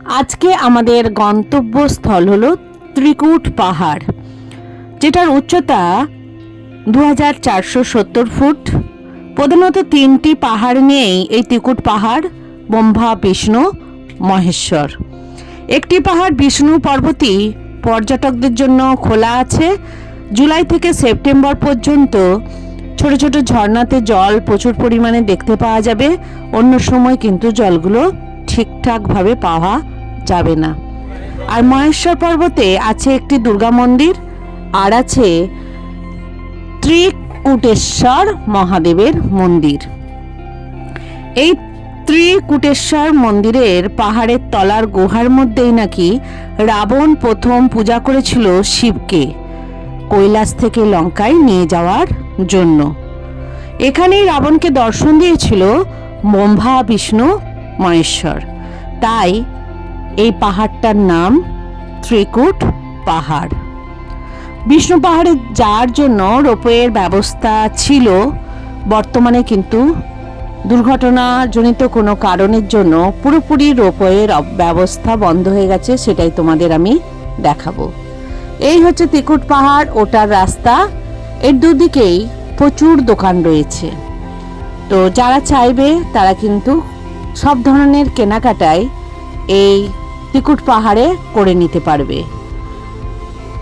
আজকে আমাদের গন্তব্যস্থল হলো ত্রিকুট পাহাড়, যেটার উচ্চতা 2470 ফুট। প্রধানত তিনটি পাহাড় নিয়েই এই ত্রিকুট পাহাড়: ব্রহ্মা, বিষ্ণু, মহেশ্বর। একটি পাহাড় বিষ্ণু পর্বতই পর্যটকদের জন্য খোলা আছে। জুলাই থেকে সেপ্টেম্বর পর্যন্ত ছোট ছোট ঝর্ণাতে জল প্রচুর পরিমাণে দেখতে পাওয়া যাবে। অন্য সময় কিন্তু জলগুলো ঠিকঠাকভাবে পাওয়া যাবে না। আর মহেশ্বর পর্বতে আছে একটি দুর্গা মন্দির, আর আছে ত্রিকুটেশ্বর মহাদেবের মন্দির। এই ত্রিকুটেশ্বর মন্দিরের পাহাড়ের তলার গুহার মধ্যেই নাকি রাবণ প্রথম পূজা করেছিল শিবকে কৈলাস থেকে লঙ্কায় নিয়ে যাওয়ার জন্য। এখানেই রাবণকে দর্শন দিয়েছিল ব্রহ্মা, বিষ্ণু, মহেশ্বর। তাই এই পাহাড়টার নাম ত্রিকুট পাহাড়। বিষ্ণু পাহাড়ে যাওয়ার জন্য রোপওয়ের ব্যবস্থা ছিল, বর্তমানে কিন্তু দুর্ঘটনাজনিত কোনো কারণের জন্য পুরোপুরি রোপওয়ের ব্যবস্থা বন্ধ হয়ে গেছে। সেটাই তোমাদের আমি দেখাবো। এই হচ্ছে ত্রিকুট পাহাড়, ওটার রাস্তা। এর দুদিকেই প্রচুর দোকান রয়েছে। তো যারা চাইবে তারা কিন্তু সব ধরনের কেনাকাটাই এই ত্রিকুট পাহাড়ে করে নিতে পারবে।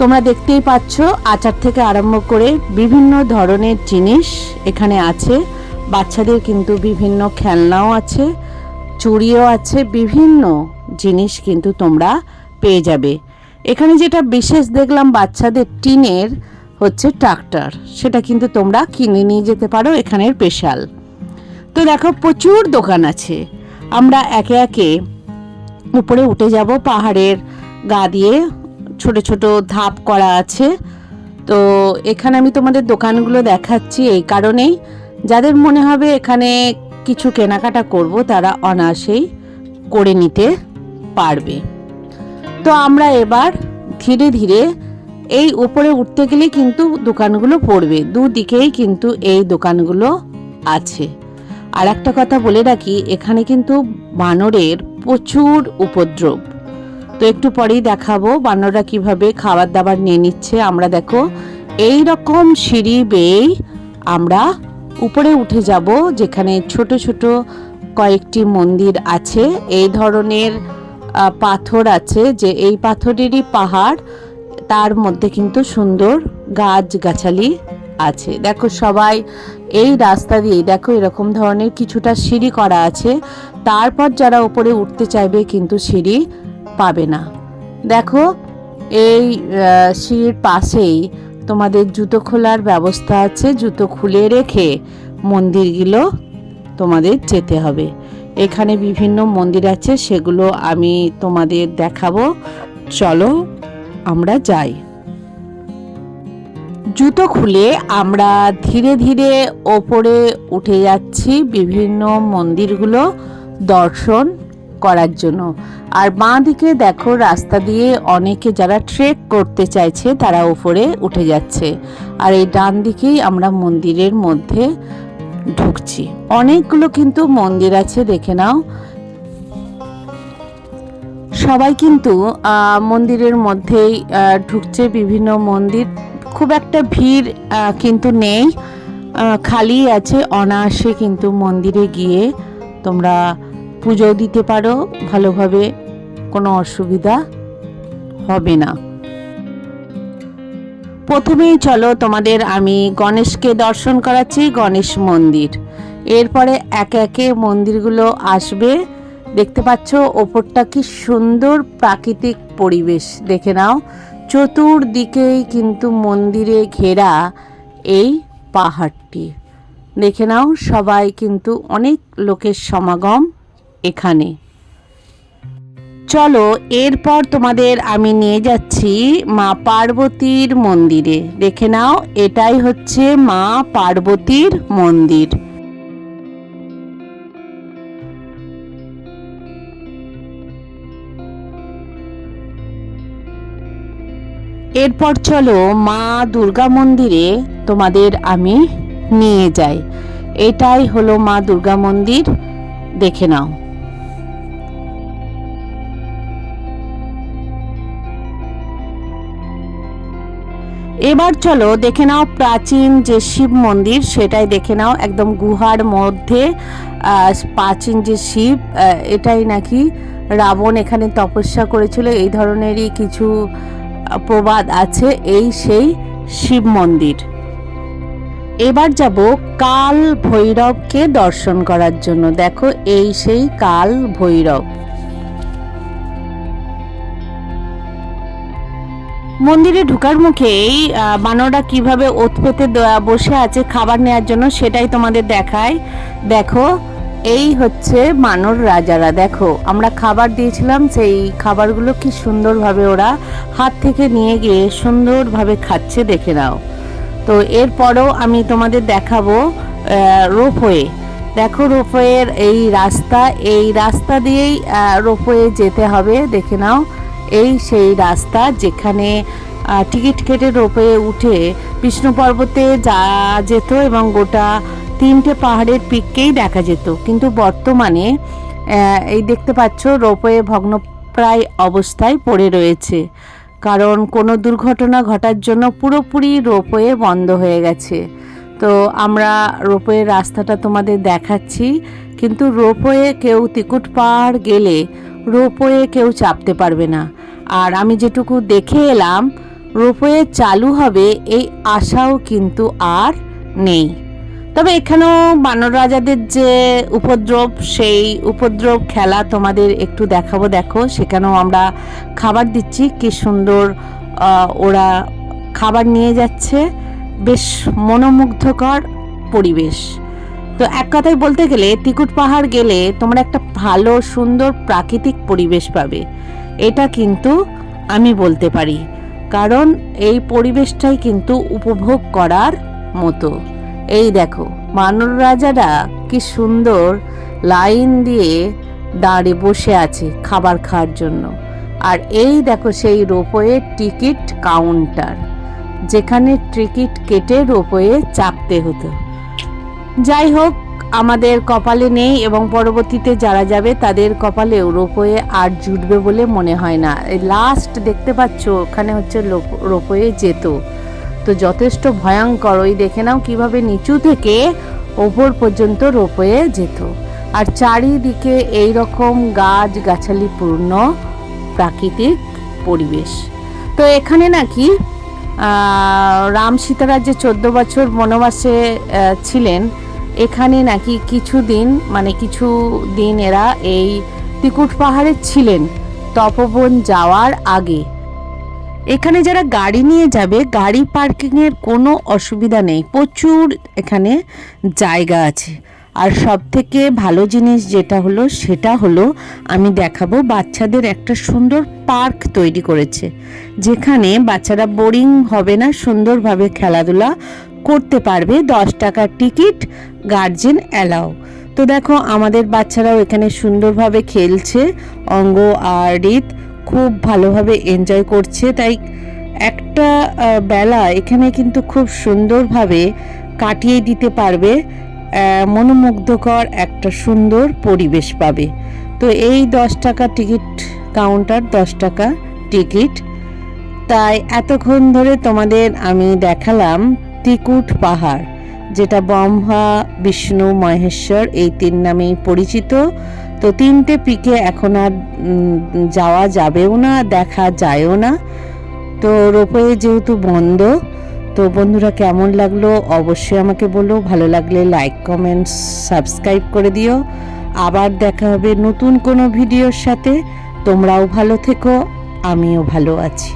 তোমরা দেখতেই পাচ্ছ, আচার থেকে আরম্ভ করে বিভিন্ন ধরনের জিনিস এখানে আছে। বাচ্চাদের কিন্তু বিভিন্ন খেলনাও আছে, চুড়িও আছে, বিভিন্ন জিনিস কিন্তু তোমরা পেয়ে যাবে। এখানে যেটা বিশেষ দেখলাম বাচ্চাদের টিনের হচ্ছে ট্রাক্টর, সেটা কিন্তু তোমরা কিনে নিয়ে যেতে পারো, এখানের স্পেশাল। তো দেখো প্রচুর দোকান আছে। আমরা একে একে উপরে উঠে যাব। পাহাড়ের গা দিয়ে ছোট ছোট ধাপ করা আছে। তো এখানে আমি তোমাদের দোকানগুলো দেখাচ্ছি এই কারণেই, যাদের মনে হবে এখানে কিছু কেনাকাটা করব তারা অনায়াসেই করে নিতে পারবে। তো আমরা এবার ধীরে ধীরে এই উপরে উঠতে গেলে কিন্তু দোকানগুলো পড়বে, দুদিকেই কিন্তু এই দোকানগুলো আছে। আর একটা কথা বলে রাখি, এখানে কিন্তু বানরের প্রচুর উপদ্রব। তো একটু পরেই দেখাবো বানররা কিভাবে খাবার দাবার নিয়ে নিচ্ছে। আমরা দেখো এই রকম সিঁড়ি বেয়েই আমরা উপরে উঠে যাব, যেখানে ছোট ছোট কয়েকটি মন্দির আছে। এই ধরনের পাথর আছে, যে এই পাথরেরই পাহাড়, তার মধ্যে কিন্তু সুন্দর গাছগাছালি আছে। দেখো সবাই এই রাস্তা দিয়ে দেখো এরকম ধরনের কিছুটা সিঁড়ি করা আছে। তারপর যারা উপরে উঠতে চাইবে কিন্তু সিঁড়ি পাবে না। দেখো এই সিঁড়ির পাশেই তোমাদের জুতো খোলার ব্যবস্থা আছে। জুতো খুলে রেখে মন্দিরগুলো তোমাদের যেতে হবে। এখানে বিভিন্ন মন্দির আছে, সেগুলো আমি তোমাদের দেখাবো। চলো আমরা যাই। জুতো খুলে আমরা ধীরে ধীরে ওপরে উঠে যাচ্ছি বিভিন্ন মন্দিরগুলো দর্শন করার জন্য। আর বাঁ দিকে দেখো রাস্তা দিয়ে অনেকে যারা ট্রেক করতে চাইছে তারা উপরে উঠে যাচ্ছে। আর এই ডান দিকেই আমরা মন্দিরের মধ্যে ঢুকছি। অনেকগুলো কিন্তু মন্দির আছে, দেখে নাও। সবাই কিন্তু মন্দিরের মধ্যেই ঢুকছে। বিভিন্ন মন্দির, খুব একটা ভিড় কিন্তু নেই, খালি আছে। অনায়াসে কিন্তু মন্দিরে গিয়ে তোমরা পুজো দিতে পারো, ভালোভাবে কোনো অসুবিধা হবে না। প্রথমেই চলো তোমাদের আমি গণেশকে দর্শন করাচ্ছি, গণেশ মন্দির। এরপরে একে একে মন্দিরগুলো আসবে। দেখতে পাচ্ছ ওপরটা কি সুন্দর প্রাকৃতিক পরিবেশ, দেখে নাও। চতুর্দিকেই কিন্তু মন্দিরে ঘেরা এই পাহাড়টি, দেখে নাও। সবাই কিন্তু অনেক লোকের সমাগম এখানে। চলো এরপর তোমাদের আমি নিয়ে যাচ্ছি মা পার্বতীর মন্দিরে। দেখে নাও, এটাই হচ্ছে মা পার্বতীর মন্দির। এরপর চলো মা দুর্গা মন্দিরে তোমাদের আমি নিয়ে যাই। এটাই হলো মা দুর্গা মন্দির, দেখে নাও। এবার চলো দেখে নাও প্রাচীন যে শিব মন্দির সেটাই দেখে নাও, একদম গুহার মধ্যে প্রাচীন যে শিব, এটাই নাকি রাবণ এখানে তপস্যা করেছিল, এই ধরনেরই কিছু প্রবাদ আছে। এই সেই শিব মন্দির। এবার যাব কাল ভৈরবকে দর্শন করার জন্য। দেখো এই সেই কাল ভৈরব। মন্দিরে ঢোকার মুখেই বানররা কিভাবে ওত পেতে বসে আছে খাবার নেওয়ার জন্য সেটাই তোমাদের দেখায়। দেখো এই হচ্ছে বানর রাজারা। দেখো আমরা খাবার দিয়েছিলাম, সেই খাবারগুলো কি সুন্দরভাবে ওরা হাত থেকে নিয়ে গিয়ে সুন্দরভাবে খাচ্ছে, দেখে নাও। তো এরপরেও আমি তোমাদের দেখাবো রোপওয়ে। দেখো রোপওয়ের এই রাস্তা দিয়েই রোপওয়ে যেতে হবে, দেখে নাও। এই সেই রাস্তা যেখানে টিকিট কেটে রোপওয়ে উঠে বিষ্ণু পর্বতে যাওয়া যেত এবং গোটা 3টে পাহাড়ের পিককেই দেখা যেত। কিন্তু বর্তমানে এই দেখতে পাচ্ছ রোপওয়ে ভগ্নপ্রায় অবস্থায় পড়ে রয়েছে, কারণ কোনো দুর্ঘটনা ঘটার জন্য পুরোপুরি রোপওয়ে বন্ধ হয়ে গেছে। তো আমরা রোপওয়ের রাস্তাটা তোমাদের দেখাচ্ছি, কিন্তু রোপওয়ে কেউ তিকুট পাহাড় গেলে রোপওয়ে কেউ চাপতে পারবে না। আর আমি যেটুকু দেখে এলাম রোপওয়ে চালু হবে এই আশাও কিন্তু আর নেই। তবে এখানেও বানর রাজাদের যে উপদ্রব, সেই উপদ্রব খেলা তোমাদের একটু দেখাবো। দেখো সেখানেও আমরা খাবার দিচ্ছি, কি সুন্দর ওরা খাবার নিয়ে যাচ্ছে, বেশ মনোমুগ্ধকর পরিবেশ। তো এক কথায় বলতে গেলে তিকুট পাহাড় গেলে তোমরা একটা ভালো সুন্দর প্রাকৃতিক পরিবেশ পাবে, এটা কিন্তু আমি বলতে পারি, কারণ এই পরিবেশটাই কিন্তু উপভোগ করার মতো। এই দেখো বানর রাজারা কি সুন্দর লাইন দিয়ে দাঁড়িয়ে বসে আছে খাবার খাওয়ার জন্য। আর এই দেখো সেই রোপওয়ে টিকিট কাউন্টার, যেখানে টিকিট কেটে রোপওয়ে চাপতে হতো। যাই হোক আমাদের কপালে নেই, এবং পরবর্তীতে যারা যাবে তাদের কপালেও রোপওয়ে আর জুটবে বলে মনে হয় না। লাস্ট দেখতে পাচ্ছ ওখানে হচ্ছে রোপওয়ে যেত, তো যথেষ্ট ভয়ঙ্কর। ওই দেখে নাও কিভাবে নিচু থেকে ওপর পর্যন্ত রোপওয়ে যেত, আর চারিদিকে এই রকম গাছ গাছালি পূর্ণ প্রাকৃতিক পরিবেশ। তো এখানে নাকি রাম সীতারা যে 14 বছর বনবাসে ছিলেন, এখানে নাকি কিছু দিন এরা এই তিকুট পাহাড়ে ছিলেন তপবন যাওয়ার আগে। এখানে যারা গাড়ি নিয়ে যাবে গাড়ি পার্কিংয়ের কোনো অসুবিধা নেই, প্রচুর এখানে জায়গা আছে। আর সব থেকে ভালো জিনিস সেটা হলো আমি দেখাবো, বাচ্চাদের একটা সুন্দর পার্ক তৈরি করেছে, যেখানে বাচ্চারা বোরিং হবে না, সুন্দরভাবে খেলাধুলা করতে পারবে। 10 টাকার টিকিট, গার্জেন অ্যালাউ। তো দেখো আমাদের বাচ্চারাও এখানে সুন্দরভাবে খেলছে, অঙ্গ আর রিত খুব ভালোভাবে এনজয় করছে। তাই একটা বেলা এখানে কিন্তু খুব সুন্দরভাবে কাটিয়ে দিতে পারবে, মনোমুগ্ধকর একটা সুন্দর পরিবেশ পাবে। তো এই 10 টাকা টিকিট কাউন্টার, 10 টাকা টিকিট। তাই এতক্ষণ ধরে তোমাদের আমি দেখালাম তিকুট পাহাড়, যেটা ব্রহ্মা বিষ্ণু মহেশ্বর এই 3 নামেই পরিচিত। তো 3টে পিকে এখন আর যাওয়া যাবেও না, দেখা যায়ও না। তো রোপওয়ে যেহেতু বন্ধ, তো বন্ধুরা কেমন লাগলো অবশ্যই আমাকে বলো। ভালো লাগলে লাইক কমেন্ট সাবস্ক্রাইব করে দিও। আবার দেখা হবে নতুন কোনো ভিডিওর সাথে। তোমরাও ভালো থেকো, আমিও ভালো আছি।